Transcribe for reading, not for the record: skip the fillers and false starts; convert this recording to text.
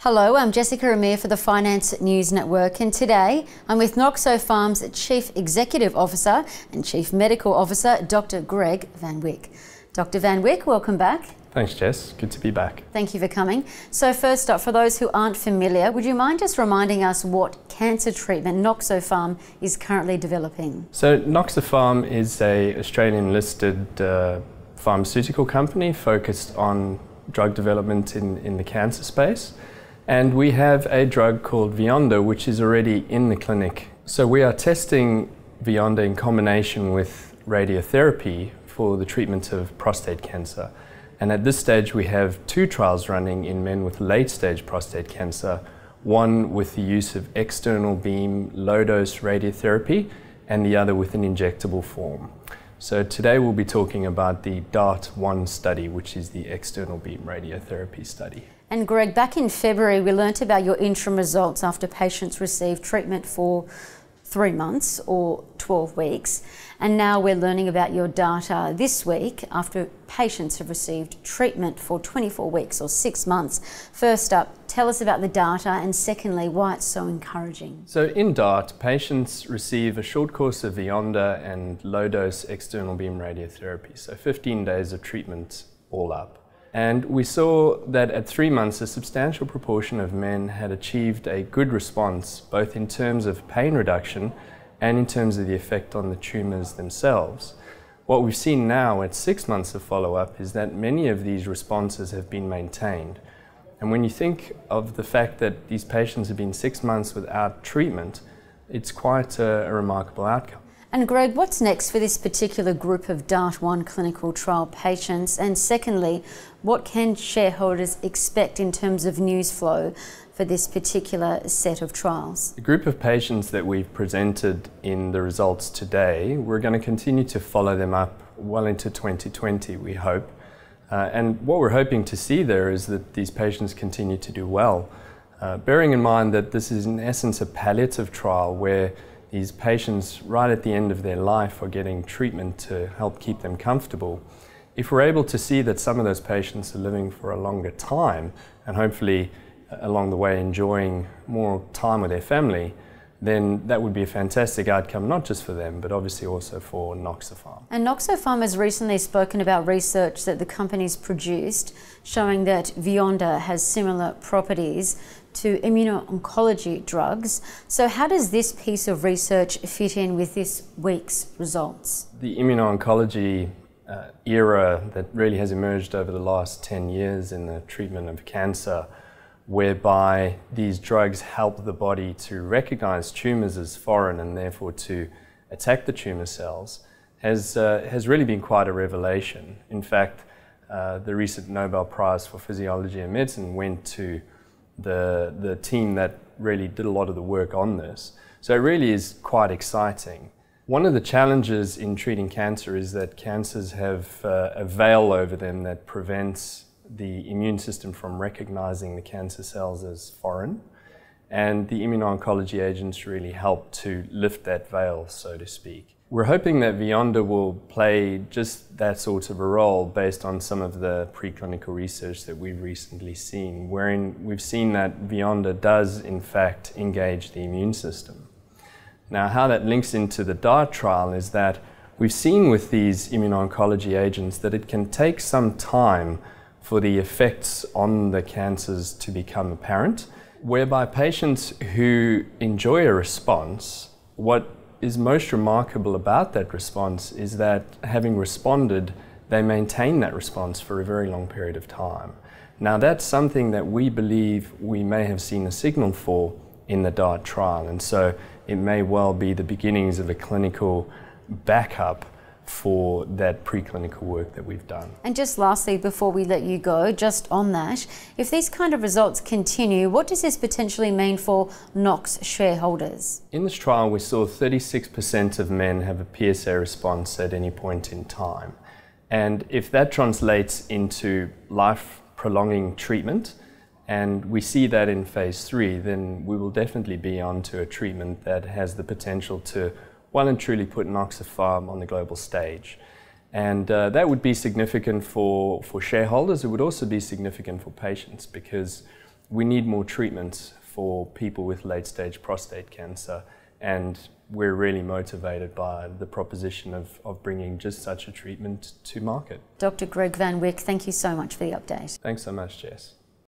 Hello, I'm Jessica Amir for the Finance News Network, and today I'm with Noxopharm's Chief Executive Officer and Chief Medical Officer, Dr. Greg Van Wyk. Dr. Van Wyk, welcome back. Thanks, Jess. Good to be back. Thank you for coming. So first up, for those who aren't familiar, would you mind just reminding us what cancer treatment Noxopharm is currently developing? So Noxopharm is an Australian-listed pharmaceutical company focused on drug development in the cancer space. And we have a drug called Bionda, which is already in the clinic. So we are testing Bionda in combination with radiotherapy for the treatment of prostate cancer. And at this stage, we have 2 trials running in men with late-stage prostate cancer, one with the use of external beam low-dose radiotherapy, and the other with an injectable form. So today we'll be talking about the DARRT-1 study, which is the external beam radiotherapy study. And Greg, back in February, we learnt about your interim results after patients received treatment for 3 months or 12 weeks. And now we're learning about your data this week after patients have received treatment for 24 weeks or 6 months. First up, tell us about the data, and secondly, why it's so encouraging. So in DARRT, patients receive a short course of Bionda and low-dose external beam radiotherapy, so 15 days of treatment all up. And we saw that at 3 months, a substantial proportion of men had achieved a good response, both in terms of pain reduction and in terms of the effect on the tumours themselves. What we've seen now at 6 months of follow-up is that many of these responses have been maintained. And when you think of the fact that these patients have been 6 months without treatment, it's quite a remarkable outcome. And Greg, what's next for this particular group of DARRT-1 clinical trial patients? And secondly, what can shareholders expect in terms of news flow for this particular set of trials? The group of patients that we've presented in the results today, we're going to continue to follow them up well into 2020, we hope. And what we're hoping to see there is that these patients continue to do well. Bearing in mind that this is in essence a palliative trial where these patients right at the end of their life are getting treatment to help keep them comfortable. If we're able to see that some of those patients are living for a longer time and hopefully along the way enjoying more time with their family, then that would be a fantastic outcome, not just for them, but obviously also for Noxopharm. And Noxopharm has recently spoken about research that the company's produced showing that Bionda has similar properties to immuno-oncology drugs. So how does this piece of research fit in with this week's results? The immuno-oncology era that really has emerged over the last 10 years in the treatment of cancer, whereby these drugs help the body to recognize tumours as foreign and therefore to attack the tumour cells, has really been quite a revelation. In fact, the recent Nobel Prize for Physiology and Medicine went to the team that really did a lot of the work on this. So it really is quite exciting. One of the challenges in treating cancer is that cancers have a veil over them that prevents the immune system from recognizing the cancer cells as foreign. And the immuno-oncology agents really help to lift that veil, so to speak. We're hoping that Bionda will play just that sort of a role based on some of the preclinical research that we've recently seen, wherein we've seen that Bionda does in fact engage the immune system. Now, how that links into the DARRT trial is that we've seen with these immuno-oncology agents that it can take some time for the effects on the cancers to become apparent, whereby patients who enjoy a response, what is most remarkable about that response is that having responded, they maintain that response for a very long period of time. Now that's something that we believe we may have seen a signal for in the DARRT trial, and so it may well be the beginnings of a clinical backup for that preclinical work that we've done. And just lastly, before we let you go, just on that, if these kind of results continue, what does this potentially mean for NOX shareholders? In this trial, we saw 36% of men have a PSA response at any point in time. And if that translates into life-prolonging treatment, and we see that in phase 3, then we will definitely be onto a treatment that has the potential to well and truly put Noxopharm on the global stage. And that would be significant for shareholders. It would also be significant for patients because we need more treatments for people with late-stage prostate cancer, and we're really motivated by the proposition of bringing just such a treatment to market. Dr. Greg Van Wyk, thank you so much for the update. Thanks so much, Jess.